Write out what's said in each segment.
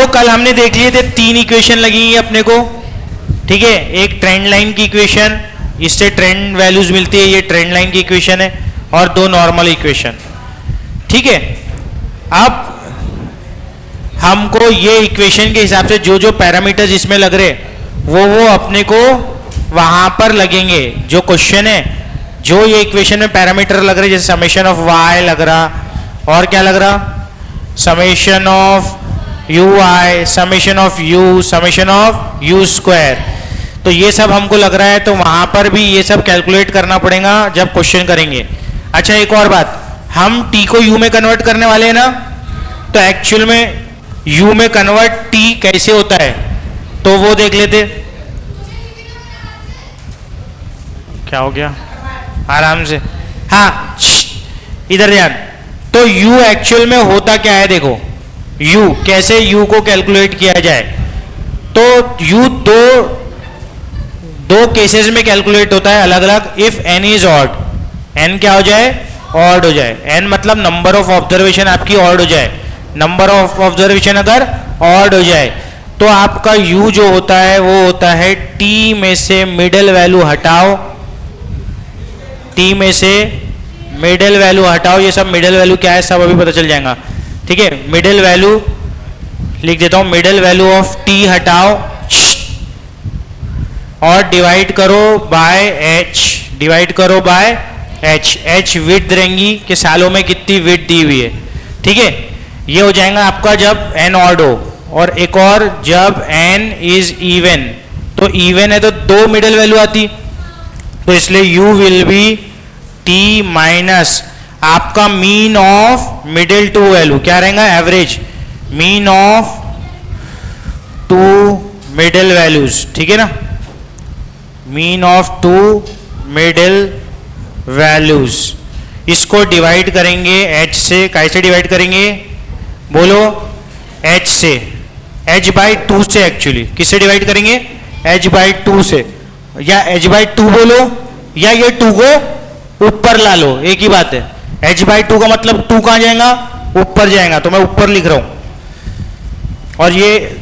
तो कल हमने देख लिए थे 3 इक्वेशन लगेंगी अपने को, ठीक है। एक ट्रेंड लाइन की इक्वेशन, इससे ट्रेंड वैल्यूज मिलती है, ये ट्रेंड लाइन की इक्वेशन है, और 2 नॉर्मल इक्वेशन, ठीक है। अब हमको ये इक्वेशन के हिसाब से जो जो पैरामीटर्स इसमें लग रहे वो अपने को वहां पर लगेंगे। जो क्वेश्चन है, जो ये इक्वेशन में पैरामीटर लग रहे, जैसे समेशन ऑफ y लग रहा, और क्या लग रहा, summation of ui, summation of u, summation of u square, तो ये सब हमको लग रहा है, तो वहां पर भी ये सब कैलकुलेट करना पड़ेगा जब क्वेश्चन करेंगे। अच्छा, एक और बात, हम t को u में कन्वर्ट करने वाले हैं ना, तो एक्चुअल में u में कन्वर्ट t कैसे होता है तो वो देख लेते। क्या हो गया, आराम से, हाँ इधर ध्यान। तो u एक्चुअल में होता क्या है, देखो u कैसे u को कैलकुलेट किया जाए। तो u दो केसेस में कैलकुलेट होता है अलग अलग। If n is odd, n क्या हो जाए, ऑड हो जाए, n मतलब नंबर ऑफ ऑब्जर्वेशन आपकी ऑड हो जाए, नंबर ऑफ ऑब्जर्वेशन अगर ऑड हो जाए तो आपका u जो होता है वो होता है t में से मिडिल वैल्यू हटाओ, t में से मिडिल वैल्यू हटाओ। ये सब मिडिल वैल्यू क्या है सब अभी पता चल जाएगा, ठीक है। मिडिल वैल्यू लिख देता हूं, मिडिल वैल्यू ऑफ t हटाओ और डिवाइड करो बाय h, डिवाइड करो बाय h। h विड्थ रहेंगी कि सालों में कितनी विड्थ दी हुई है, ठीक है। ये हो जाएगा आपका जब n ऑड हो, और एक और जब n इज इवन। तो इवन है तो 2 मिडिल वैल्यू आती, तो इसलिए u will B t minus आपका मीन ऑफ मिडिल 2 वैल्यू, क्या रहेगा, average mean of 2 middle values, ठीक है ना, मीन ऑफ 2 मिडिल वैल्यूज। इसको डिवाइड करेंगे h से, कैसे डिवाइड करेंगे बोलो, h से, h बाई 2 से, एक्चुअली किससे डिवाइड करेंगे, h बाई 2 से, या h बाई 2 बोलो, या ये 2 को ऊपर ला लो, एक ही बात है। h बाई 2 का मतलब 2 कहां जाएगा, ऊपर जाएगा, तो मैं ऊपर लिख रहा हूं। और ये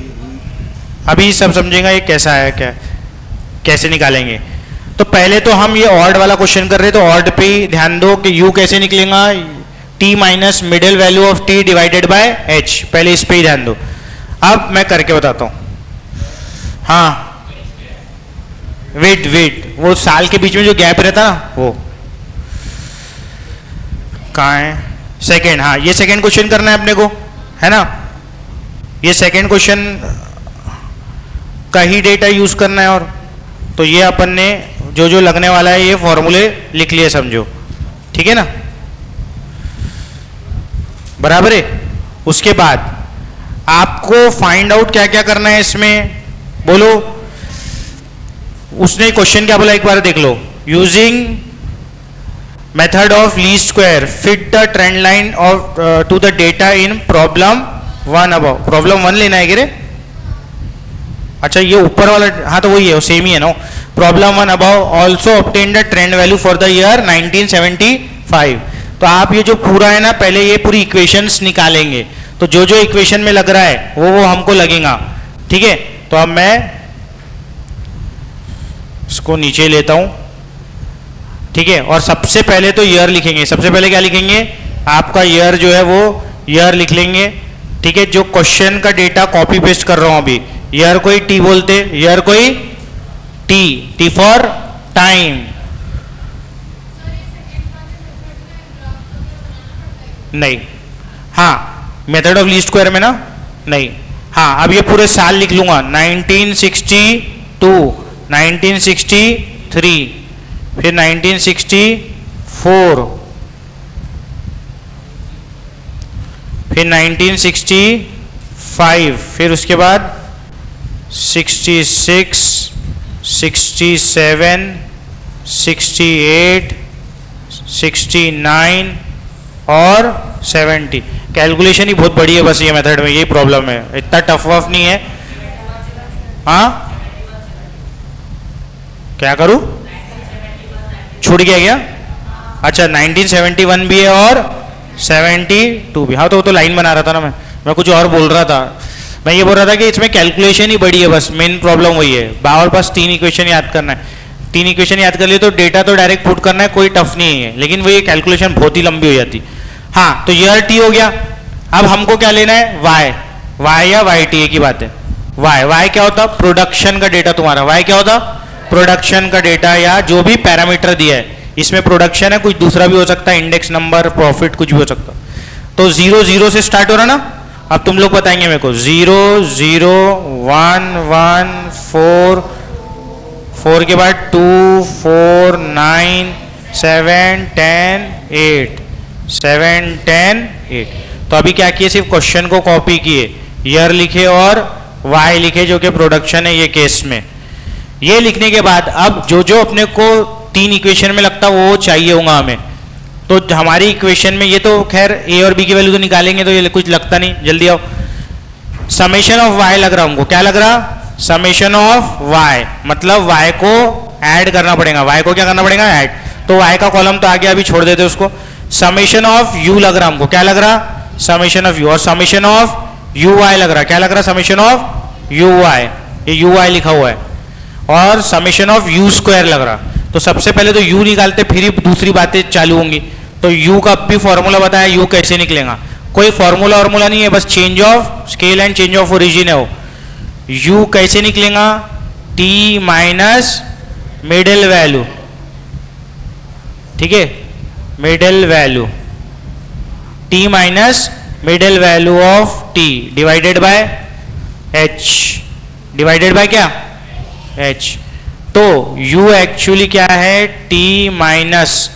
अभी सब समझेगा ये कैसा है, क्या कैसे निकालेंगे। तो पहले तो हम ये ऑड वाला क्वेश्चन कर रहे, तो ऑड पे ही ध्यान दो कि u कैसे निकलेगा, t minus middle value of t divided by h, पहले इस पे ही ध्यान दो। अब मैं करके बताता हूं, हाँ वेट वो साल के बीच में जो गैप रहता ना वो कहाँ है, सेकेंड, हाँ ये सेकेंड क्वेश्चन करना है अपने को, है ना। ये सेकेंड क्वेश्चन का ही डेटा यूज करना है, और तो ये अपन ने जो जो लगने वाला है ये फॉर्मूले लिख लिए, समझो, ठीक है ना, बराबर है। उसके बाद आपको फाइंड आउट क्या क्या करना है इसमें बोलो। उसने क्वेश्चन क्या बोला एक बार देख लो, using method of least square fit the trend line of to the data in problem 1 above. Problem 1 लेना है कि रे, अच्छा ये ऊपर वाला, हाँ तो वही है, सेम ही है ना। Problem 1 above also obtain the trend value for the year 1975। तो आप ये जो पूरा है ना, पहले ये पूरी इक्वेशंस निकालेंगे, तो जो जो इक्वेशन में लग रहा है वो हमको लगेगा, ठीक है। तो अब मैं इसको नीचे लेता हूं, ठीक है। और सबसे पहले तो ईयर लिखेंगे, सबसे पहले क्या लिखेंगे, आपका ईयर जो है वो ईयर लिख लेंगे, ठीक है। जो क्वेश्चन का डेटा कॉपी पेस्ट कर रहा हूं अभी, ईयर कोई टी बोलते, ईयर कोई टी फॉर टाइम, नहीं, हाँ मेथड ऑफ लीस्ट स्क्वायर में ना, नहीं, हाँ अब ये पूरे साल लिख लूंगा, 1962, 1963, फिर 1964, फिर 1965, फिर उसके बाद 66, 67, 68, 69 और 70। कैलकुलेशन ही बहुत बड़ी है बस ये मेथड में, यही प्रॉब्लम है, इतना टफ वफ नहीं है। हाँ क्या करूं, छूट गया क्या, अच्छा 1971 भी है और 72 भी, हाँ तो वो तो लाइन बना रहा था ना मैं कुछ और बोल रहा था। मैं ये बोल रहा था कि इसमें कैलकुलेशन ही बड़ी है, बस मेन प्रॉब्लम वही है। बावर पास 3 इक्वेशन याद करना है, 3 इक्वेशन याद कर लिए तो डेटा तो डायरेक्ट पुट करना है, कोई टफ नहीं है, लेकिन वो ये कैलकुलेशन बहुत ही लंबी हो जाती। हाँ, तो ईयर टी हो गया। अब हमको क्या लेना है, वाई, वाई या वाई टी की बात है। वाई, वाई क्या होता, प्रोडक्शन का डेटा तुम्हारा। वाई क्या होता, प्रोडक्शन का डेटा या जो भी पैरामीटर दिया है, इसमें प्रोडक्शन है, कुछ दूसरा भी हो सकता है, इंडेक्स नंबर, प्रॉफिट, कुछ भी हो सकता। तो 0 0 से स्टार्ट हो रहा ना। अब तुम लोग बताएंगे मेरे को 0 0 1 1 4 4 के बाद 2 4 9 7 10 8 7 10 8। तो अभी क्या किए, सिर्फ क्वेश्चन को कॉपी किए, ईयर लिखे और वाई लिखे जो कि प्रोडक्शन है ये केस में। ये लिखने के बाद अब जो जो अपने को 3 इक्वेशन में लगता वो चाहिए होगा हमें। तो हमारी इक्वेशन में ये तो खैर ए और बी की वैल्यू तो निकालेंगे, तो ये कुछ लगता नहीं, जल्दी आओ। समेशन ऑफ वाई लग रहा हमको, क्या लग रहा, समेशन ऑफ वाई, मतलब वाई को ऐड करना पड़ेगा, वाई को क्या करना पड़ेगा, ऐड। तो वाई का कॉलम तो आ गया, अभी छोड़ देते उसको। समेशन ऑफ यू लग रहा हमको, क्या लग रहा, समेशन ऑफ यू। और समेशन ऑफ यू वाई लग रहा, क्या लग रहा, समेशन ऑफ यू वाई, ये यू वाई लिखा हुआ है। और समेशन ऑफ यू स्क्वायर लग रहा। तो सबसे पहले तो यू निकालते, फिर ही दूसरी बातें चालू होंगी। तो u का भी फॉर्मूला बताया, u कैसे निकलेगा, कोई फॉर्मूला फॉर्मूला नहीं है, बस change of scale and change of origin है वो। u कैसे निकलेगा, t माइनस मिडिल वैल्यू, ठीक है, middle value, t minus middle value of t divided by h, divided by क्या, h। तो u एक्चुअली क्या है, t माइनस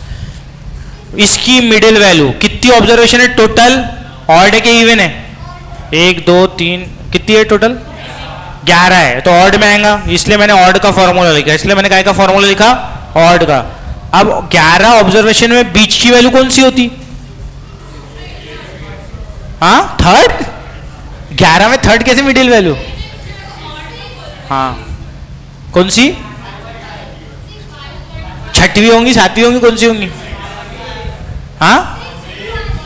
इसकी मिडिल वैल्यू। कितनी ऑब्जर्वेशन है टोटल, ऑड है कि इवन है, 1 2 3, कितनी है टोटल, 11 है, तो ऑड में आएगा, इसलिए मैंने ऑड का फॉर्मूला लिखा, इसलिए मैंने काय का फॉर्मूला लिखा, ऑड का। अब 11 ऑब्जर्वेशन में बीच की वैल्यू कौन सी होती, हाँ थर्ड, 11 में थर्ड कैसे मिडिल वैल्यू, हाँ कौन सी, छठवीं होंगी, सातवीं होंगी, कौन सी होंगी, हाँ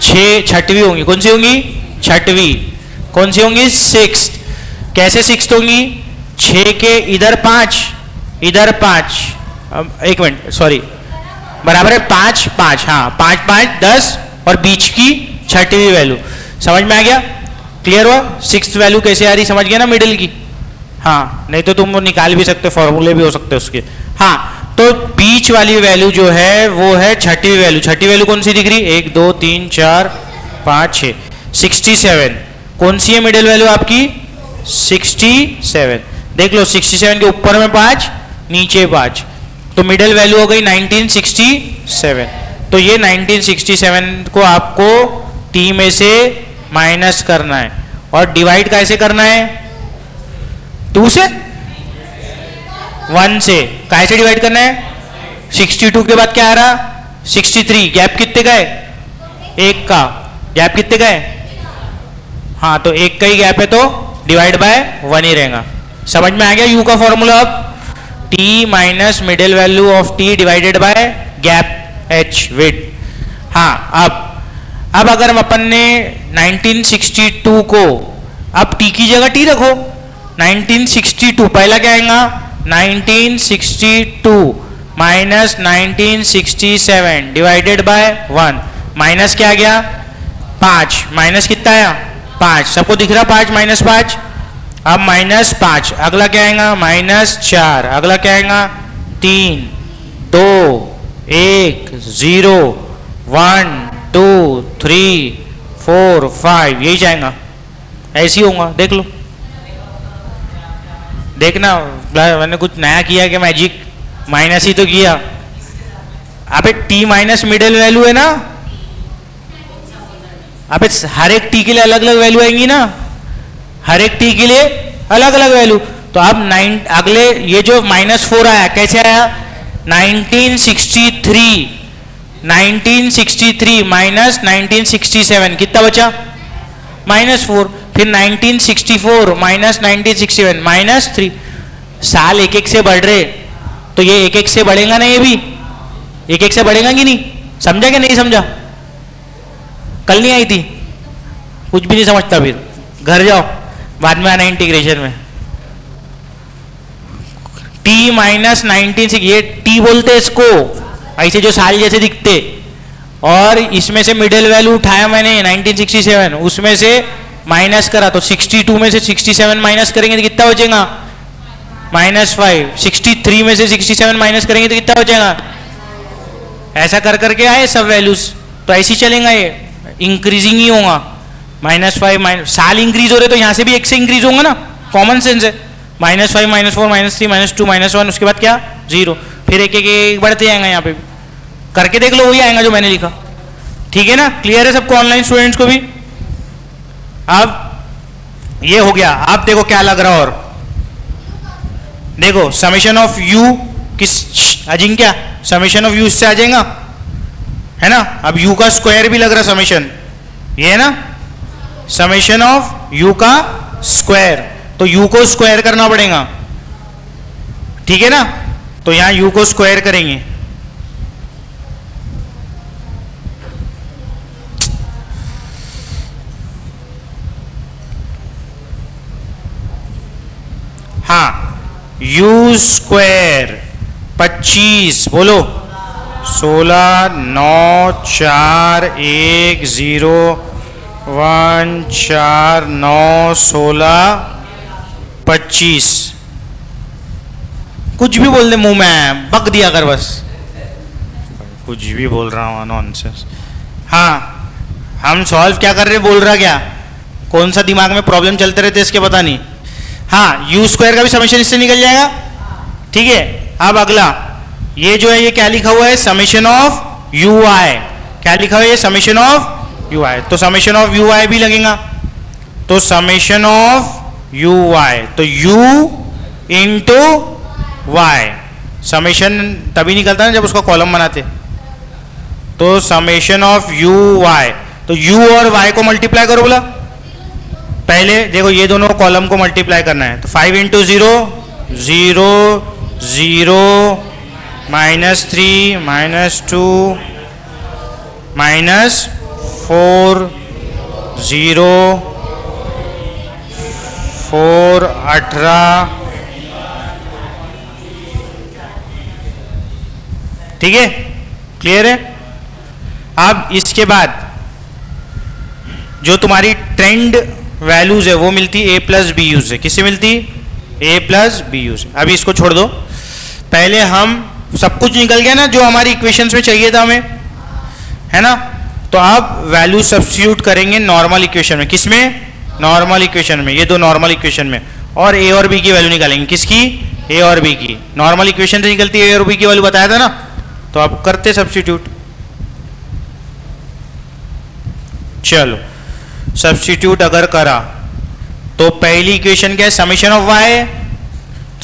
6 छठवीं होंगी, कौन सी होंगी, छठवीं, कौन सी होंगी, 6th। कैसे 6th होंगी, 6 के इधर 5 इधर 5, एक मिनट सॉरी, बराबर है 5 5, हाँ 5 5 10 और बीच की छठवीं वैल्यू। समझ में आ गया, क्लियर हुआ, 6th वैल्यू कैसे आ रही, समझ गया ना मिडिल की। हाँ, नहीं तो तुम वो निकाल भी सकते, फॉर्मूले भी हो सकते हैं उसके। हाँ, तो बीच वाली वैल्यू जो है वो है छठवीं वैल्यू। छठी वैल्यू कौन सी दिख रही, 1 2 3 4 5 6, 67। कौन सी है मिडिल वैल्यू आपकी, 67। देख लो 67 के ऊपर में 5 नीचे 5, तो मिडिल वैल्यू हो गई 1967। तो ये 1967 को आपको t में से माइनस करना है और डिवाइड कैसे करना है, 2 से 1 से, कैसे डिवाइड करना है, 62 के बाद क्या आ रहा, 63, गैप कितने का है, 1 का, गैप कितने का है, हाँ तो 1 का ही गैप है, तो डिवाइड बाय 1 ही रहेगा। समझ में आ गया u का फॉर्मूला। अब t minus middle value of t divided by gap h width. हाँ, अब अगर हम अपन ने 1962 को, अब t की जगह t रखो, 1962 पहला क्या आएगा, 1962 माइनस 1967 डिवाइडेड बाय 1, माइनस क्या आ गया, 5, माइनस कितना आया, 5, सबको दिख रहा 5 माइनस 5। अब माइनस 5, अगला क्या आएगा, माइनस 4, अगला क्या आएगा, 3 2 1 0 1 2 3 4 5, यही जाएगा, ऐसे ही होगा, देख लो, देखना मैंने कुछ नया किया कि मैजिक, माइनस ही तो किया। अबे t माइनस मिडिल वैल्यू है ना, अबे हर एक t के लिए अलग अलग वैल्यू आएंगी ना, हर एक t के लिए अलग अलग वैल्यू। तो अब 9 अगले ये जो -4 आया कैसे आया, 1963 माइनस 1967 कितना बचा, -4, फिर 1964 माइनस 1967 -3। साल एक एक से बढ़ रहे, तो ये एक एक से बढ़ेगा ना, ये भी एक एक से बढ़ेगा कि नहीं, समझा कि नहीं समझा, कल नहीं आई थी, कुछ भी नहीं समझता, फिर घर जाओ, बाद में आना इंटीग्रेशन में। t माइनस 19 ये t बोलते हैं इसको, ऐसे जो साल जैसे दिखते, और इसमें से मिडिल वैल्यू उठाया मैंने 1967, उसमें से माइनस करा तो 62 में से 67 माइनस करेंगे तो कितना बचेगा -5। 63 में से 67 माइनस करेंगे तो कितना बचेगा, ऐसा कर करके आए सब वैल्यूज। तो ऐसे ही चलेगा, ये इंक्रीजिंग ही होगा। -5 साल इंक्रीज हो रहे तो यहाँ से भी एक से इंक्रीज होगा ना, कॉमन सेंस है। -5 -4 -3 -2 -1, उसके बाद क्या 0, फिर एक एक बढ़ते जाएंगे। यहाँ पे करके देख लो, वही आएगा जो मैंने लिखा। ठीक है ना, क्लियर है सबको, ऑनलाइन स्टूडेंट्स को भी। अब ये हो गया। अब देखो क्या लग रहा, और देखो समेशन ऑफ u किस अजिंक्य, समेशन ऑफ u इससे आ जाएगा, है ना। अब u का स्क्वायर भी लग रहा समेशन, ये है ना, समेशन ऑफ u का स्क्वायर, तो u को स्क्वायर करना पड़ेगा। ठीक है ना, तो यहां u को स्क्वायर करेंगे। हाँ, u स्क्वायर 25, बोलो 16 9 4 1 0 1 4 9 16 25, कुछ भी बोल दे मुंह में, बक दिया कर बस, कुछ भी बोल रहा हूँ नॉनसेंस। हाँ, हम सॉल्व क्या कर रहे, बोल रहा क्या, कौन सा दिमाग में प्रॉब्लम चलते रहते इसके पता नहीं। हाँ, यू स्क्वायर का भी समेशन इससे निकल जाएगा। ठीक है, अब अगला ये जो है, ये क्या लिखा हुआ है, समेशन ऑफ यू आई, क्या लिखा हुआ है, ये समेशन ऑफ यू आई, तो समेशन ऑफ यू आई भी लगेगा। तो समेशन ऑफ यू वाई, तो यू इंटू वाई, समेशन तभी निकलता है जब उसका कॉलम बनाते। तो समेशन ऑफ यू वाई, तो यू और वाई को मल्टीप्लाई करो बोला। पहले देखो ये दोनों कॉलम को मल्टीप्लाई करना है, तो 5 इंटू 0 0 0 -3 -2 -4 0 4 18। ठीक है, क्लियर है। अब इसके बाद जो तुम्हारी ट्रेंड वैल्यूज है वो मिलती a प्लस बी यू से, किससे मिलती, a प्लस बी यू से। अभी इसको छोड़ दो, पहले हम सब कुछ निकल गया ना जो हमारी इक्वेशंस में चाहिए था हमें, है ना। तो अब वैल्यू सब्स्टिट्यूट करेंगे नॉर्मल इक्वेशन में, किसमें, नॉर्मल इक्वेशन में, ये दो नॉर्मल इक्वेशन में, और a और b की वैल्यू निकालेंगे, किसकी, a और b की। नॉर्मल इक्वेशन से निकलती है a और b की वैल्यू, बताया था ना। तो अब करते सब्स्टिट्यूट, चलो सब्स्टिट्यूट अगर करा तो पहली इक्वेशन क्या है, summation of Y,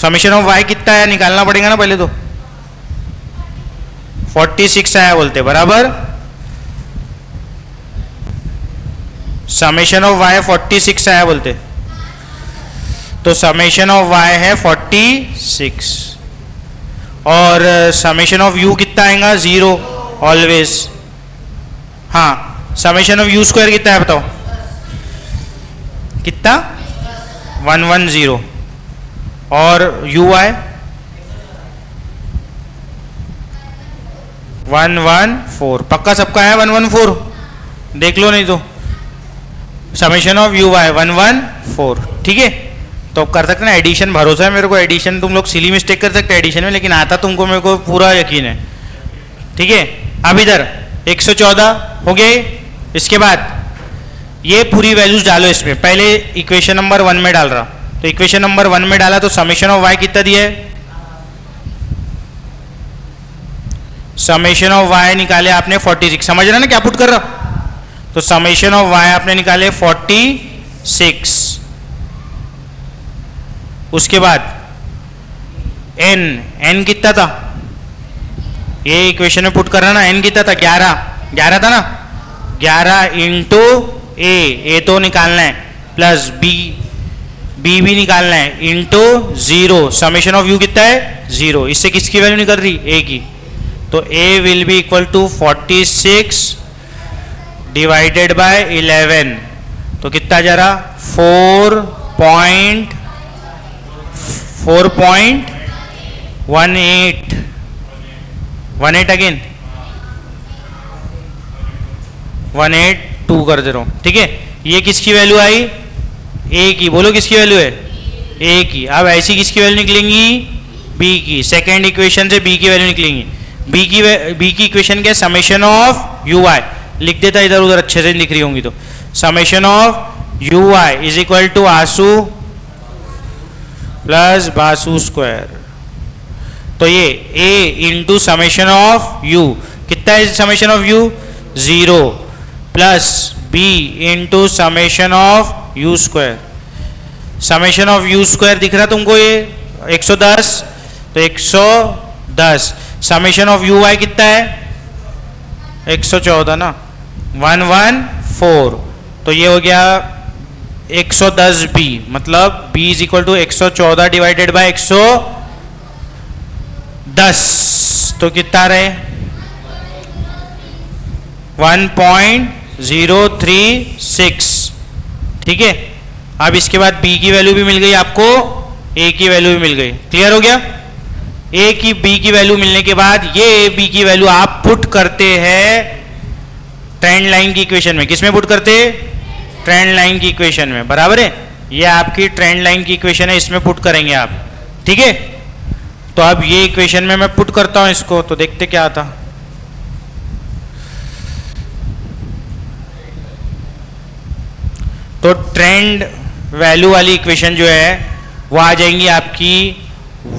summation of Y कितना है निकालना पड़ेगा ना पहले, तो 46 आया बोलते, बराबर समेशन ऑफ वाई 46 आया बोलते, तो समेशन ऑफ वाई है 46, और समेशन ऑफ यू कितना आएगा 0 ऑलवेज। हाँ, समेशन ऑफ यू स्क्वायर कितना है बताओ, कितना 110, और यू आई 114, पक्का सबका है 114, देख लो नहीं तो। समेशन ऑफ यू आई 114, ठीक है। तो कर सकते ना एडिशन, भरोसा है मेरे को, एडिशन तुम लोग सिली मिस्टेक कर सकते हैं एडिशन में, लेकिन आता तुमको मेरे को पूरा यकीन है। ठीक है, अब इधर 114 हो गए। इसके बाद ये पूरी वैल्यूज डालो इसमें, पहले इक्वेशन नंबर 1 में डाल रहा, तो इक्वेशन नंबर 1 में डाला तो समेशन ऑफ वाई कितना दिया है, समेशन ऑफ वाई निकाले आपने 46, समझ रहे ना क्या पुट कर रहा, तो समेशन ऑफ वाई आपने निकाले 46। उसके बाद n कितना था, ये इक्वेशन में पुट कर रहा ना, n कितना था 11 था ना, 11 इंटू ए तो निकालना है, प्लस बी भी निकालना है, इंटू 0, समेशन ऑफ यू कितना है 0, इससे किसकी वैल्यू निकल रही, ए की, तो a will be equal to 46 divided by 11, तो कितना जा रहा 4 पॉइंट 4.18 18 अगेन 182 कर दे रहा हूं, ठीक है। ये किसकी वैल्यू आई? ए की। बोलो किसकी वैल्यू है? ए की। अब ऐसी किसकी वैल्यू निकलेंगी? बी की। सेकेंड इक्वेशन से बी की वैल्यू निकलेंगी। बी की इक्वेशन क्या? Summation of U Y. लिख देता इधर उधर अच्छे से दिख रही होंगी तो। Summation of U Y is equal to आसू प्लस बासु स्क्वायर। तो ये A into summation of U कितना है? Summation of U 0 plus B into summation of U square. Summation of U square दिख रहा तुमको ये 110, तो 110। समेशन ऑफ यू वाई कितना है? 114 ना, 114। तो ये हो गया 110 बी, मतलब B is equal to 114 divided by 110। तो कितना रहे? 1.036, ठीक है। अब इसके बाद बी की वैल्यू भी मिल गई आपको, ए की वैल्यू भी मिल गई। क्लियर हो गया? ए की बी की वैल्यू मिलने के बाद ये ए बी की वैल्यू आप पुट करते हैं ट्रेंड लाइन की इक्वेशन में। किसमें पुट करते? ट्रेंड लाइन की इक्वेशन में, बराबर है। ये आपकी ट्रेंड लाइन की इक्वेशन है, इसमें पुट करेंगे आप, ठीक है। तो अब ये इक्वेशन में मैं पुट करता हूं इसको, तो देखते क्या आता। तो ट्रेंड वैल्यू वाली इक्वेशन जो है वो आ जाएंगी आपकी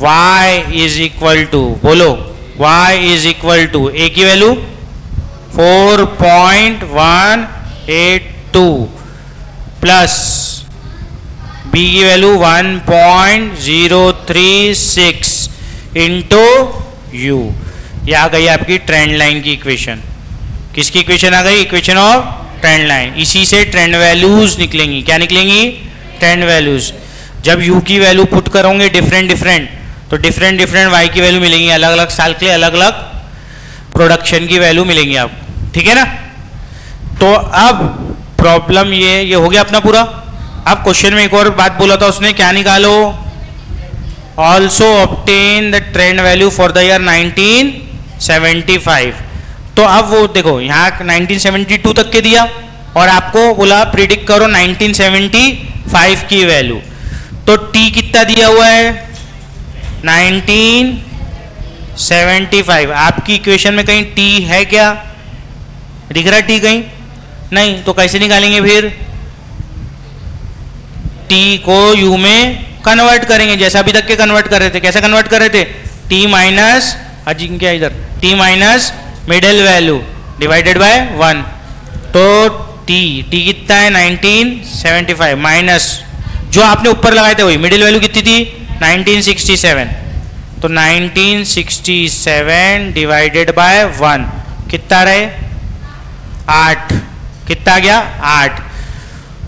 y इज इक्वल टू, बोलो y इज इक्वल टू ए की वैल्यू 4.182 प्लस बी की वैल्यू 1.036 इंटू यू। ये आ गई आपकी ट्रेंड लाइन की इक्वेशन। किसकी इक्वेशन आ गई? Equation of trend line. इसी से ट्रेंड वैल्यूज निकलेंगी। क्या निकलेंगी? Trend values. जब यू की वैल्यू पुट करोगे डिफरेंट डिफरेंट, तो डिफरेंट डिफरेंट वाई की वैल्यू मिलेंगी। अलग अलग साल के लिए अलग अलग प्रोडक्शन की वैल्यू मिलेंगी आपको, ठीक है ना। तो अब प्रॉब्लम ये हो गया अपना पूरा। अब क्वेश्चन में एक और बात बोला था उसने, क्या निकालो? Also obtain the trend value for the year 1975। तो अब वो देखो यहाँ 1972 तक के दिया और आपको बोला प्रिडिक्ट करो 1975 की वैल्यू। तो टी कितना दिया हुआ है? 1975। आपकी इक्वेशन में कहीं टी है क्या? दिख रहा टी कहीं? नहीं। तो कैसे निकालेंगे फिर? टी को यू में कन्वर्ट करेंगे, जैसा अभी तक के कन्वर्ट कर रहे थे। कैसे कन्वर्ट कर रहे थे? टी माइनस अजिंक्य इधर, T minus middle value divided by 1। तो टी कितना है? 1975 माइनस जो आपने ऊपर लगाए थे वही मिडिल वैल्यू कितनी थी? 1967। तो 1967 डिवाइडेड बाय 1 कितना रहे? 8। कितना गया? 8।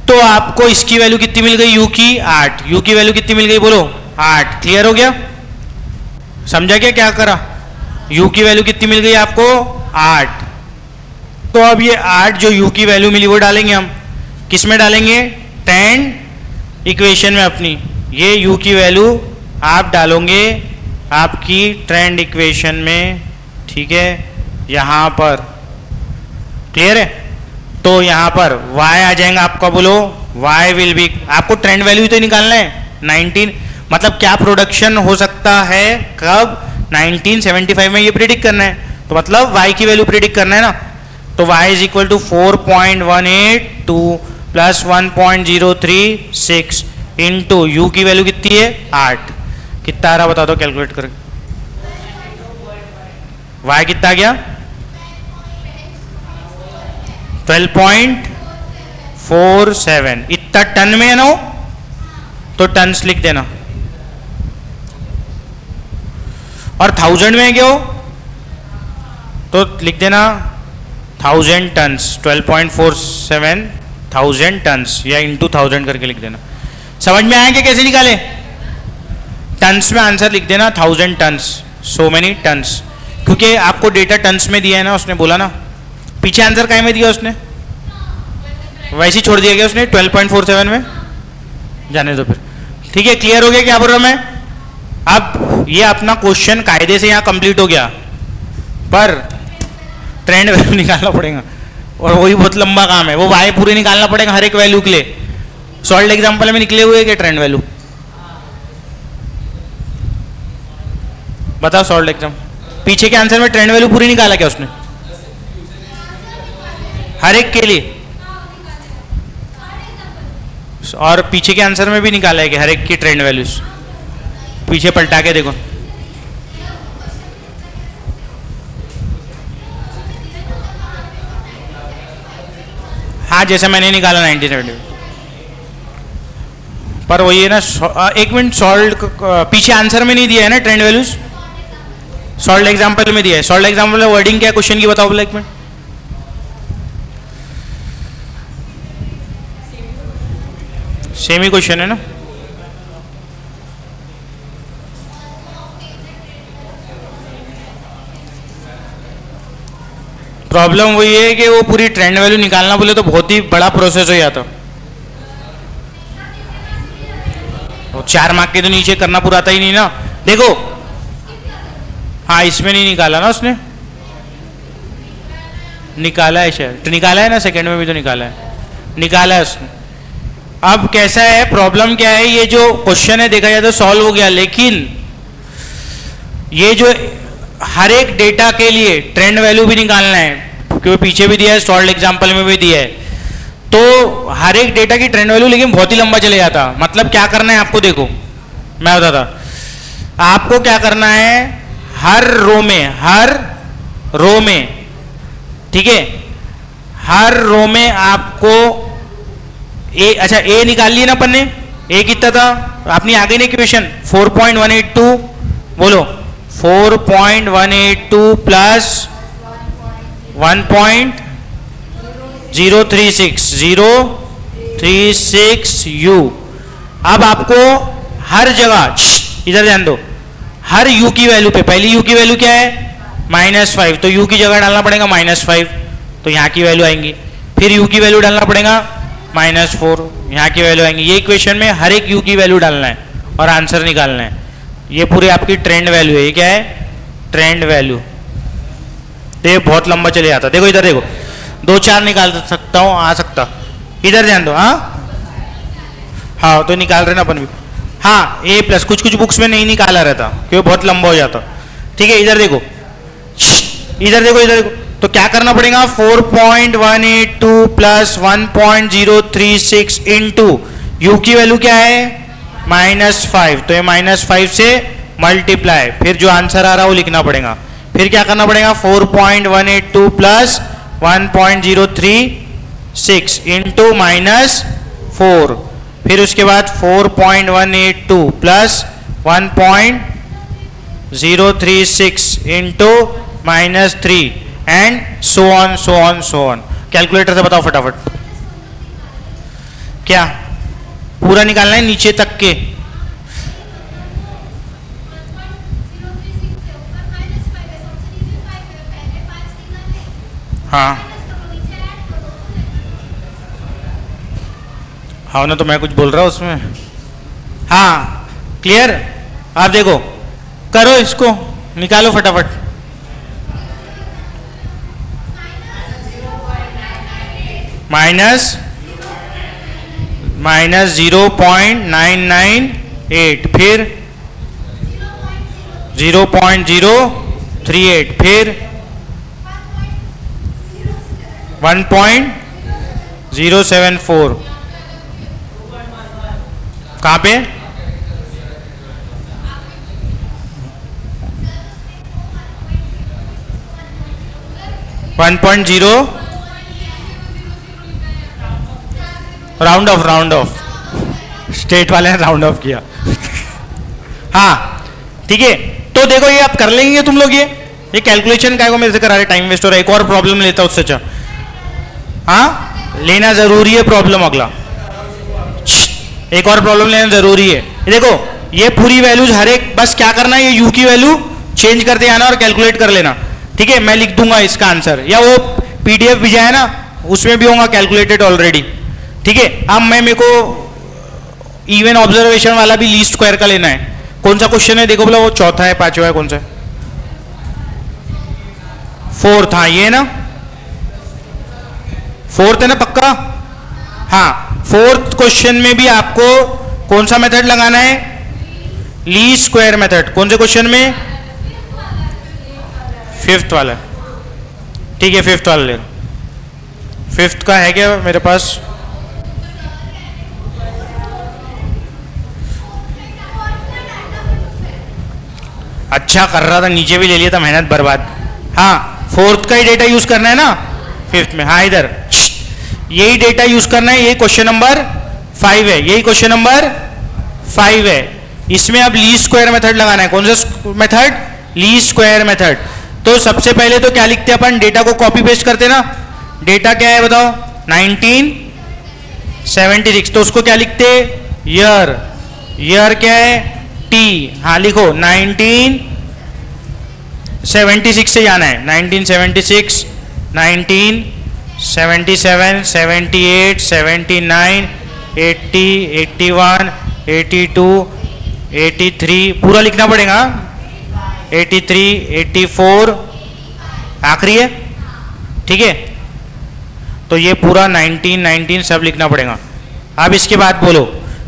तो आपको इसकी वैल्यू कितनी मिल गई? यू की 8। यू की वैल्यू कितनी मिल गई? बोलो 8। क्लियर हो गया? समझा क्या करा? यू की वैल्यू कितनी मिल गई आपको? 8। तो अब ये 8 जो यू की वैल्यू मिली वो डालेंगे हम। किस में डालेंगे? ट्रेंड इक्वेशन में अपनी। ये यू की वैल्यू आप डालोगे आपकी ट्रेंड इक्वेशन में, ठीक है, यहां पर। क्लियर है? तो यहां पर y आ जाएगा आपका, बोलो y विल बी। आपको ट्रेंड वैल्यू तो निकालना है 19, मतलब क्या प्रोडक्शन हो सकता है कब? 1975 में ये प्रिडिक्ट करना है, तो मतलब y की वैल्यू प्रिडिक्ट करना है ना। तो y is equal to 4.182 plus 1.036 into U की वैल्यू कितनी है? 8। कितना आ रहा बता दो कैलकुलेट करके। y कितना आ गया? 12.47। इतना टन में है ना, तो टन्स लिख देना। और 1000 में है क्या हो, तो लिख देना 1000 टन्स। 12.47 1000 टन्स या इंटू 1000 करके लिख देना। समझ में आया कि कैसे निकाले? टन्स में आंसर लिख देना 1000 टन्स, सो मेनी टन्स, क्योंकि आपको डेटा टन्स में दिया है ना, उसने बोला ना। पीछे आंसर काय में दिया उसने? वैसे ही छोड़ दिया गया उसने 12.47 में। जाने दो फिर। ठीक है, क्लियर हो गया क्या बोल रहा मैं? अब ये अपना क्वेश्चन कायदे से यहाँ कंप्लीट हो गया, पर ट्रेंड वैल्यू निकालना पड़ेगा और वही बहुत लंबा काम है। वो वाई पूरे निकालना पड़ेगा हर एक वैल्यू के लिए। सॉल्ट एग्जांपल में निकले हुए क्या ट्रेंड वैल्यू? बताओ सॉल्ट एग्जाम पीछे के आंसर में ट्रेंड वैल्यू पूरी निकाला क्या उसने? हर एक के लिए, और पीछे के आंसर में भी निकाला है कि हर एक की ट्रेंड वैल्यूज? पीछे पलटा के देखो। हाँ, जैसे मैंने निकाला 1970, पर वही है ना। एक मिनट, सॉल्ट पीछे आंसर में नहीं दिया है ना ट्रेंड वैल्यूज? सॉल्ट एग्जांपल में दिया है। सॉल्ट एग्जांपल में वर्डिंग क्या क्वेश्चन की बताओ बोला, एक मिनट। सेम ही क्वेश्चन है ना? प्रॉब्लम वही है कि वो पूरी ट्रेंड वैल्यू निकालना बोले तो बहुत ही बड़ा प्रोसेस हो जाता। वो 4 मार्क के तो नीचे करना पूरा आता ही नहीं ना। देखो, हाँ इसमें नहीं निकाला ना उसने, निकाला है शायद, निकाला है ना, सेकंड में भी तो निकाला है उसने। अब कैसा है, प्रॉब्लम क्या है, ये जो क्वेश्चन है देखा जाए तो सॉल्व हो गया, लेकिन ये जो हर एक डेटा के लिए ट्रेंड वैल्यू भी निकालना है, क्योंकि पीछे भी दिया है, सॉल्व एग्जांपल में भी दिया है, तो हर एक डेटा की ट्रेंड वैल्यू लेकिन बहुत ही लंबा चले जाता। मतलब क्या करना है आपको, देखो मैं बताता, आपको क्या करना है, हर रो में, ठीक है, हर रो में आपको अच्छा ए निकाल लिए ना अपन ने। ए कितना था अपनी आगे ने क्वेश्चन 4.182, बोलो 4.182 प्लस 1.036 u। अब आपको हर जगह इधर ध्यान दो, हर u की वैल्यू पे, पहली u की वैल्यू क्या है -5, तो u की जगह डालना पड़ेगा -5, तो यहाँ की वैल्यू आएंगी। फिर u की वैल्यू डालना पड़ेगा -4, यहाँ की वैल्यू आएंगी। ये इक्वेशन में हर एक u की वैल्यू डालना है और आंसर निकालना है। ये पूरी आपकी ट्रेंड वैल्यू है। ये क्या है, ट्रेंड वैल्यू। तो ये बहुत लंबा चले जाता। देखो इधर देखो, 2-4 निकाल सकता हूँ, आ सकता, इधर ध्यान दो। हाँ तो निकाल रहे ना अपन भी। हाँ A+ कुछ बुक्स में नहीं निकाला रहता क्योंकि बहुत लंबा हो जाता। ठीक है, इधर देखो, इधर देखो, तो क्या करना पड़ेगा, 4.182 प्लस 1.036 इंटू u की वैल्यू क्या है -5, तो ये -5 से मल्टीप्लाई, फिर जो आंसर आ रहा है वो लिखना पड़ेगा। फिर क्या करना पड़ेगा, 4.182 प्लस 1.036 इंटू -4, फिर उसके बाद 4.182 plus 1.036 into -3 and so on. Calculator से बताओ फटाफट, क्या पूरा निकालना है नीचे तक के? हाँ ना, तो मैं कुछ बोल रहा हूँ उसमें। हाँ क्लियर। आप देखो, करो इसको, निकालो फटाफट। -0.998, फिर 0.038, फिर 1.074, कहाँ पे? राउंड ऑफ, स्टेट वाले ने राउंड ऑफ किया। हाँ ठीक है, तो देखो ये आप कर लेंगे तुम लोग। ये कैलकुलेशन क्या को मेरे से करा रहे, टाइम वेस्ट हो रहा है। एक और प्रॉब्लम लेता उससे। अच्छा हाँ, लेना जरूरी है प्रॉब्लम अगला, एक और प्रॉब्लम लेना जरूरी है। देखो ये पूरी वैल्यूज हर एक, बस क्या करना है, ये u की वैल्यू चेंज करते आना और कैलकुलेट कर लेना। ठीक है, मैं लिख दूंगा इसका आंसर, या वो PDF भी जाए ना, उसमें भी होगा कैलकुलेटेड ऑलरेडी। ठीक है, अब मैं मेरे को इवन ऑब्जर्वेशन वाला भी लीस्ट स्क्वायर का लेना है। कौन सा क्वेश्चन है देखो बोला, वो चौथा है पांचवा है कौन सा है? फोर्थ। हाँ ये ना फोर्थ है ना पक्का? हाँ फोर्थ क्वेश्चन में भी आपको कौन सा मेथड लगाना है? Least square method. कौन से क्वेश्चन में? फिफ्थ वाला। ठीक है फिफ्थ वाला ले। फिफ्थ का है क्या मेरे पास? अच्छा कर रहा था, नीचे भी ले लिया था, मेहनत बर्बाद। हाँ फोर्थ का ही डेटा यूज करना है ना फिफ्थ में। हाँ इधर यही डेटा यूज करना है। ये क्वेश्चन नंबर 5 है, यही क्वेश्चन नंबर 5 है। इसमें अब लीस्ट स्क्वायर मेथड लगाना है। कौन सा मेथड? Least square method. तो सबसे पहले तो क्या लिखते हैं अपन? डेटा को कॉपी पेस्ट करते ना। डेटा क्या है बताओ? 1976। तो उसको क्या लिखते? ईयर। ईयर क्या है? टी। हाँ लिखो 1976 से जाना है। 1976, 1977, 78, 79, 80, 81, 82, 83 पूरा लिखना पड़ेगा। 83, 84 आखिरी है। ठीक है तो ये पूरा 19 सब लिखना पड़ेगा। अब इसके बाद बोलो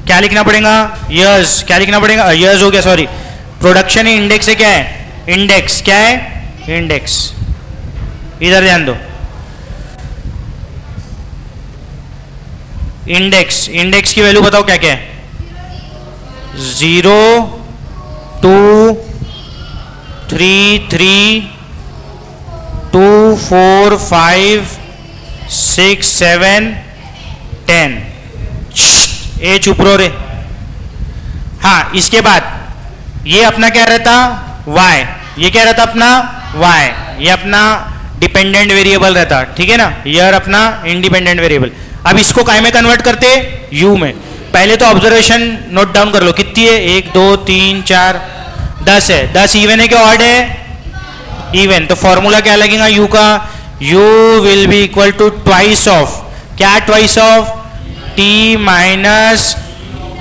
क्या लिखना पड़ेगा? ईयर्स। क्या लिखना पड़ेगा? ईयर्स हो गया, सॉरी। प्रोडक्शन इंडेक्स है, क्या है? इंडेक्स। क्या है? इंडेक्स। इधर ध्यान दो। इंडेक्स। इंडेक्स की वैल्यू बताओ क्या क्या है? 0, 2, 3, 3, 2, 4, 5, 6, 7, 10। ए चुप रहो रे। हाँ इसके बाद ये अपना क्या रहता? y। ये क्या रहता अपना? y। ये अपना डिपेंडेंट वेरिएबल रहता। ठीक है ना। ईयर अपना इंडिपेंडेंट वेरिएबल। अब इसको काय में कन्वर्ट करते? u में। पहले तो ऑब्जर्वेशन नोट डाउन कर लो, कितनी है? 1, 2, 3, 4, 10 है। 10 इवन है क्या ऑड है? इवन। तो फॉर्मूला क्या लगेगा u का? u will be equal to twice of, क्या twice of? t minus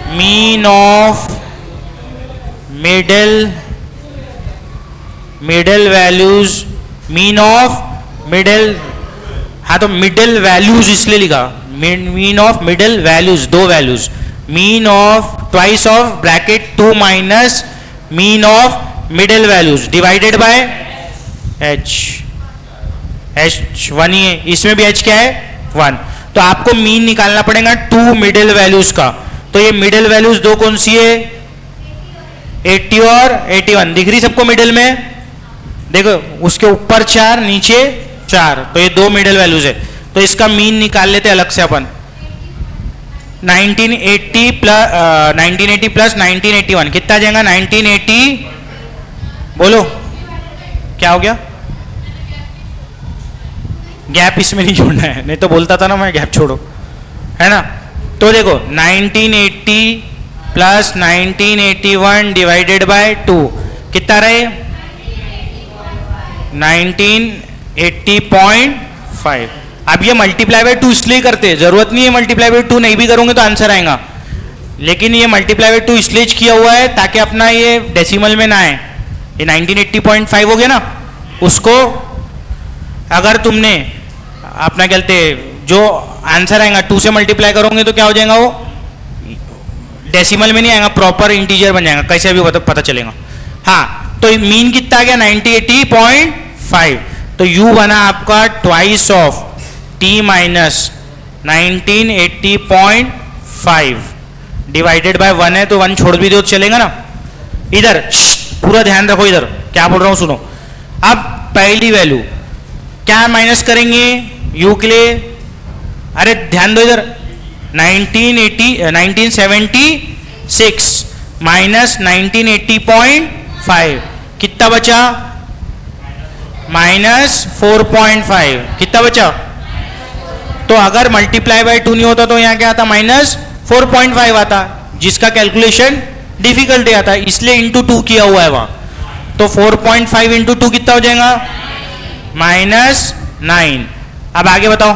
mean of middle values, mean of middle. हाँ तो मिडल वैल्यूज इसलिए लिखा, मीन ऑफ मिडल वैल्यूज, दो values. Mean of twice of bracket 2 minus mean of middle values divided by h। h 1 ही है, इसमें भी h क्या है? 1। तो आपको मीन निकालना पड़ेगा 2 मिडल वैल्यूज का। तो ये मिडल वैल्यूज दो कौन सी है? 80 और 81 दिख रही सबको मिडल में? देखो उसके ऊपर 4 नीचे 4, तो ये दो मिडल वैल्यूज है। तो इसका मीन निकाल लेते अलग से अपन। 1980 प्लस 1981 कितना आ जाएगा? 1980। बोलो क्या हो गया? गैप इसमें नहीं छोड़ना है, नहीं तो बोलता था ना मैं गैप छोड़ो, है ना। तो देखो 1980 प्लस 1981 डिवाइडेड बाय 2 कितना रहे? 1980.5। अब ये मल्टीप्लाई बाय 2 इसलिए करते हैं, जरूरत नहीं है मल्टीप्लाई बाय 2, नहीं भी करोगे तो आंसर आएगा। लेकिन ये मल्टीप्लाई बाय 2 इसलिए किया हुआ है ताकि अपना ये डेसिमल में ना आए। ये 1980.5 हो गया ना, उसको अगर तुमने अपना कहते जो आंसर आएगा 2 से मल्टीप्लाई करोगे तो क्या हो जाएगा? वो डेसिमल में नहीं आएगा, प्रॉपर इंटीजर बन जाएगा, कैसे भी पता चलेगा। हाँ तो मीन कितना आ गया? 1980.5। तो u बना आपका twice of t minus 1980.5 divided by 1 है, तो 1 छोड़ भी दो तो चलेगा ना। इधर पूरा ध्यान रखो, इधर क्या बोल रहा हूं सुनो। अब पहली वैल्यू क्या माइनस करेंगे u के लिए? अरे ध्यान दो इधर। 1976 माइनस 1980.5 कितना बचा? माइनस 4.5 कितना बचा? तो अगर मल्टीप्लाई बाय 2 नहीं होता तो यहाँ क्या आता? माइनस 4.5 आता, जिसका कैलकुलेशन डिफिकल्ट आता है, इसलिए इंटू 2 किया हुआ है वहां। तो 4.5 इंटू 2 कितना हो जाएगा? -9। अब आगे बताओ।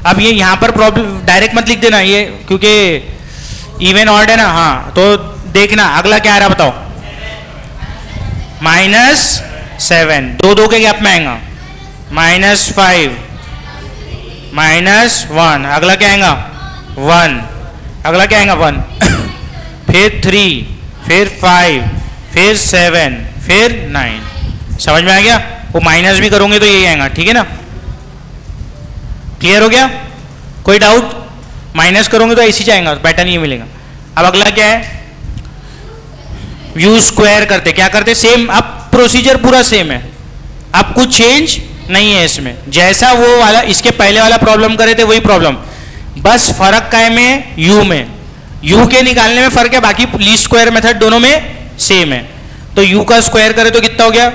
अब ये यहां पर प्रॉब्लम डायरेक्ट मत लिख देना ये, क्योंकि इवन ऑड है ना, हाँ तो देखना अगला क्या आ रहा बताओ, -7, दो दो के गैप में आएगा, -5, -1, अगला क्या आएगा 1, अगला क्या आएगा 1 फिर 3, फिर 5, फिर 7, फिर 9। समझ में आ गया? वो माइनस भी करोगे तो यही आएगा, ठीक है ना? क्लियर हो गया? कोई डाउट? माइनस करोगे तो ऐसे जाएगा, पैटर्न ये मिलेगा। अब अगला क्या है, यू स्क्वायर करते, क्या करते सेम, अब प्रोसीजर पूरा सेम है, अब कुछ चेंज नहीं है इसमें, जैसा वो वाला इसके पहले वाला प्रॉब्लम करे थे वही प्रॉब्लम, बस फर्क क्या है में, यू में, यू के निकालने में फर्क है, बाकी लीस्ट स्क्वायर मेथड दोनों में सेम है। तो यू का स्क्वायर करे तो कितना हो गया,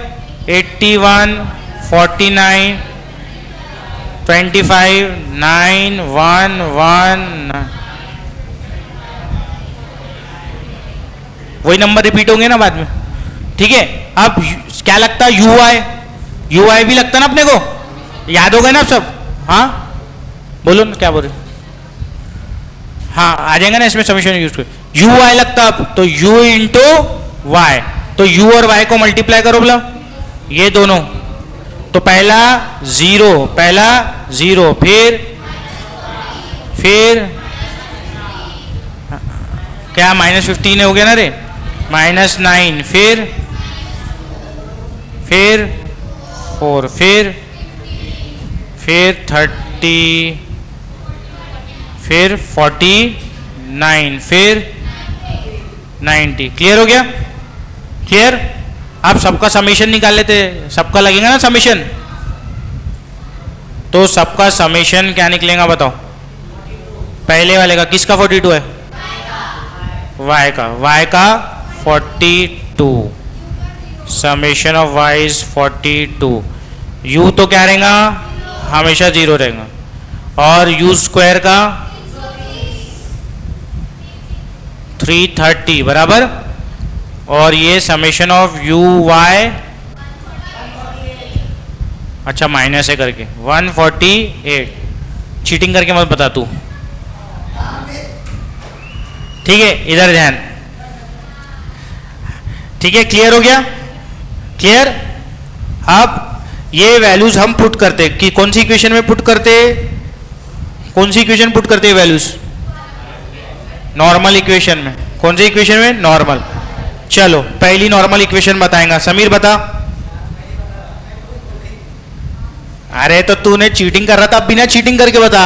81, 49, 25, 9, 1, 1, वही नंबर रिपीट होंगे ना बाद में, ठीक है? अब क्या लगता है, यू आई भी लगता ना अपने को, याद हो गए ना सब? हाँ बोलो ना क्या बोल रहे, हाँ आ जाएगा ना इसमें समीकरण यूज कर, यू आई लगता अब, तो यू इंटू वाई, तो यू और वाई को मल्टीप्लाई करो बोला, ये दोनों, तो पहला 0, फिर क्या -15 हो गया ना रे, -9, फिर 4, फिर 30, फिर 49, फिर 90। क्लियर हो गया? क्लियर? आप सबका समेशन निकाल लेते, सबका लगेगा ना समेशन, तो सबका समेशन क्या निकलेगा बताओ, पहले वाले का, किसका 42 है, y का 42, summation of y is 42, u तो क्या रहेगा, हमेशा 0 रहेगा, और u स्क्वायर का 330 बराबर, और ये समेशन ऑफ यू वाई, अच्छा माइनस है करके 148, चीटिंग करके मत बता तू, ठीक है? इधर ध्यान, ठीक है? क्लियर हो गया? क्लियर? अब ये वैल्यूज हम पुट करते कि कौन सी इक्वेशन में पुट करते, कौन सी इक्वेशन पुट करते वैल्यूज, नॉर्मल इक्वेशन में, कौन सी इक्वेशन में, नॉर्मल। चलो पहली नॉर्मल इक्वेशन बताएगा, समीर बता। अरे तो तूने चीटिंग कर रहा था, अब बिना चीटिंग करके बता,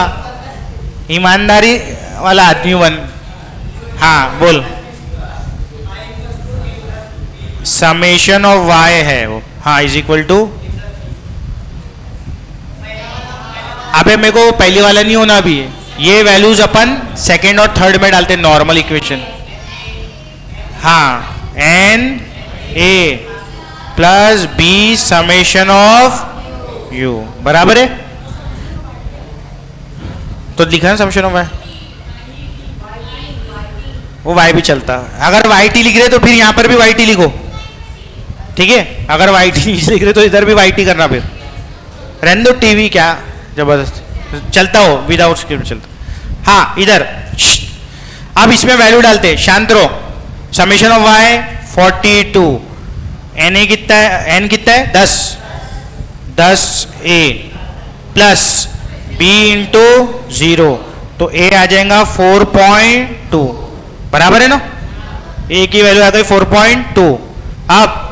ईमानदारी वाला आदमी बन। हाँ बोल, समेशन ऑफ वाई है वो, हाँ इज इक्वल टू, अबे मेरे को पहले वाला नहीं होना अभी, ये वैल्यूज अपन सेकेंड और थर्ड में डालते नॉर्मल इक्वेशन, हाँ N A plus B summation of U बराबर है, तो लिखा ना समेशन ऑफ वाई, वो वाई भी चलता, अगर वाई टी लिख रहे तो फिर यहां पर भी वाई टी लिखो, ठीक है? अगर वाई टी लिख रहे तो इधर भी वाई टी करना, फिर रहने दो, टीवी क्या जबरदस्त चलता हो, विदाउट स्क्रिप्ट चलता। हाँ इधर अब इसमें वैल्यू डालते, शांत रहो, summation of Y 42, N A कितना है, एन कितना है 10 ए प्लस बी इंटू 0, तो ए आ जाएगा 4.2 बराबर है ना, ए की वैल्यू आ गई 4.2। अब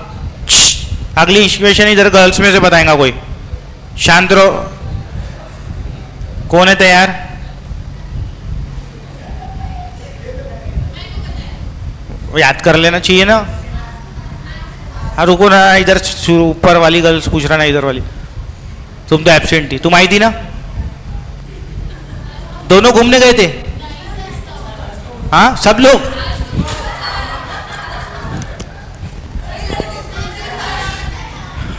अगली इक्वेशन इधर गर्ल्स में से बताएगा कोई, शांत रहो, कौन है तैयार? याद कर लेना चाहिए ना। हाँ रुको ना, इधर ऊपर वाली गर्ल्स पूछ रहा ना, इधर वाली, तुम तो एब्सेंट थी, तुम आई थी ना, दोनों घूमने गए थे, हाँ सब लोग,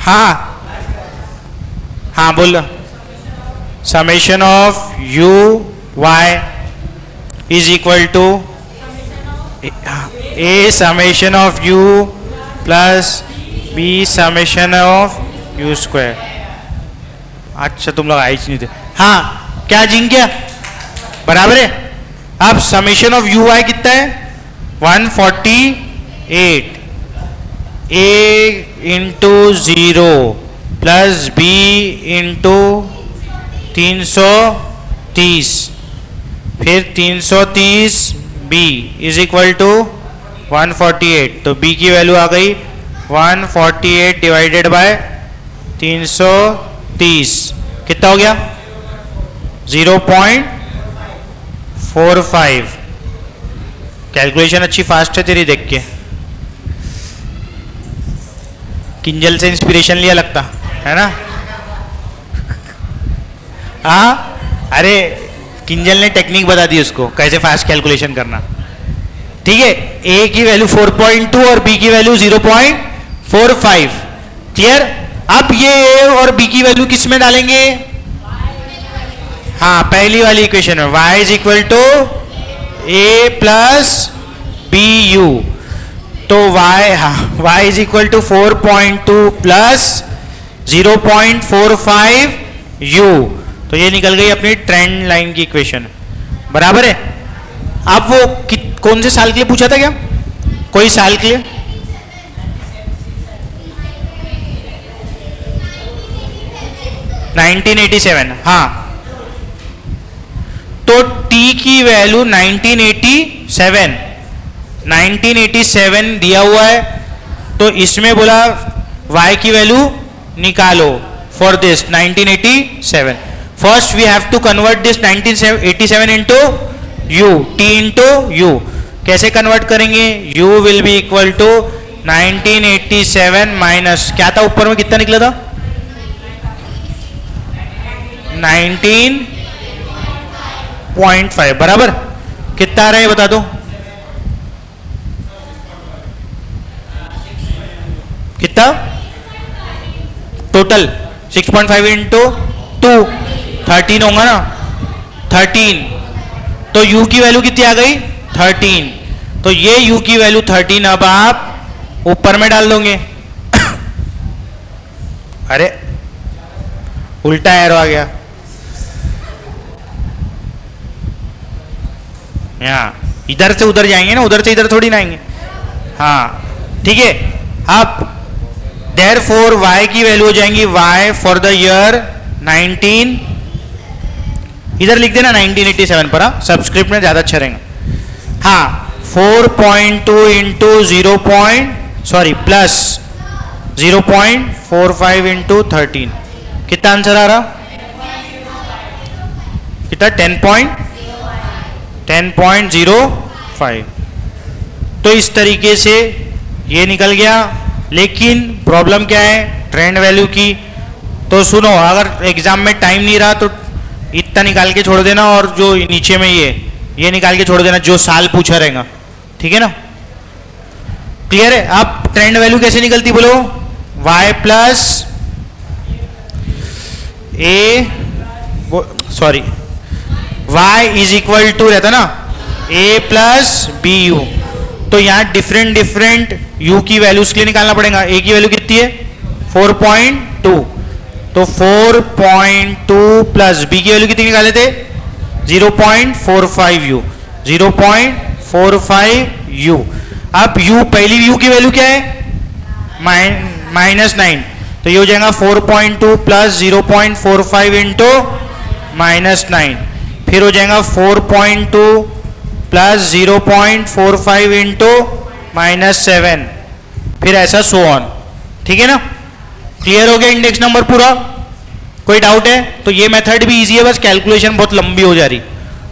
हाँ हाँ बोलो, summation of U Y is equal to A summation of U plus B summation of U square. अच्छा तुम लोग आई नहीं थे, हाँ क्या जिंक गया, बराबर है, अब समेशन ऑफ यू वाई कितना है 148 ए इंटू 0 प्लस बी इंटू 330 फिर 330 बी इज इक्वल टू 148। तो बी की वैल्यू आ गई 148 डिवाइडेड बाय 330 कितना हो गया 0.45। कैलकुलेशन अच्छी फास्ट है तेरी देख के, किंजल से इंस्पिरेशन लिया लगता है ना। हाँ अरे किंजल ने टेक्निक बता दी उसको कैसे फास्ट कैलकुलेशन करना। ठीक है, ए की वैल्यू 4.2 और बी की वैल्यू 0.45। क्लियर। अब ये ए और बी की वैल्यू किस में डालेंगे, हाँ पहली वाली इक्वेशन में y is equal to A plus B U. तो y is equal to 4.2 plus 0.45 u। तो ये निकल गई अपनी ट्रेंड लाइन की इक्वेशन, बराबर है। अब वो कौन से साल के लिए पूछा था क्या, कोई साल के लिए, $1987। हाँ तो t की वैल्यू 1987 दिया हुआ है, तो इसमें बोला y की वैल्यू निकालो for this 1987। First we have to convert this 1987 into u, t into u। कैसे कन्वर्ट करेंगे, u will be equal to 1987 minus क्या था ऊपर में कितना निकला था 19.5 बराबर। कितना आ रहा है बता दो, कितना टोटल 6.5 इंटू 2 13 होगा ना, 13। तो u की वैल्यू कितनी आ गई 13। तो ये u की वैल्यू 13 अब आप ऊपर में डाल दोगे। अरे उल्टा एरो आ गया यहाँ, इधर से उधर जाएंगे ना, उधर से इधर थोड़ी ना आएंगे। हाँ ठीक है। अब देयरफॉर y की वैल्यू हो जाएंगी y फॉर द ईयर 19, इधर लिख देना 1987 पर, हाँ सब्सक्रिप्ट में ज्यादा अच्छा रहेगा। हाँ 4.2 इंटू 0. प्लस 0.45 इंटू 13 कितना आंसर आ रहा, कितना 10.05। तो इस तरीके से ये निकल गया। लेकिन प्रॉब्लम क्या है ट्रेंड वैल्यू की, तो सुनो अगर एग्जाम में टाइम नहीं रहा तो इतना निकाल के छोड़ देना, और जो नीचे में ये निकाल के छोड़ देना जो साल पूछा रहेगा, ठीक है ना। क्लियर है। अब ट्रेंड वैल्यू कैसे निकलती बोलो, y plus A sorry y is equal to रहता ना a प्लस बी यू। तो यहाँ डिफरेंट u की वैल्यूज के लिए निकालना पड़ेगा। a की वैल्यू कितनी है 4.2, तो 4.2 प्लस b की वैल्यू कितनी निकाले थे 0.45 u, 0.45 u। अब u पहली u की वैल्यू क्या है -9, तो ये हो जाएगा 4.2 प्लस 0.45 इंटू -9, फिर हो जाएगा 4.2 प्लस 0.45 इंटू -7, फिर ऐसा सो ऑन। ठीक है ना। क्लियर हो गया इंडेक्स नंबर पूरा। कोई डाउट है तो ये मेथड भी इजी है, बस कैलकुलेशन बहुत लंबी हो जा रही।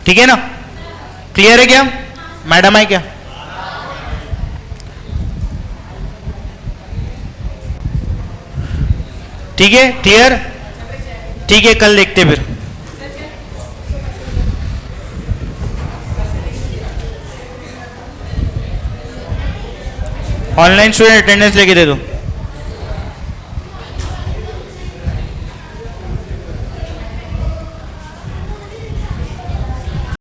ठीक है ना। क्लियर है क्या, मैडम है क्या? ठीक है क्लियर। ठीक है कल देखते फिर। ऑनलाइन स्टूडेंट अटेंडेंस लेके दे दो।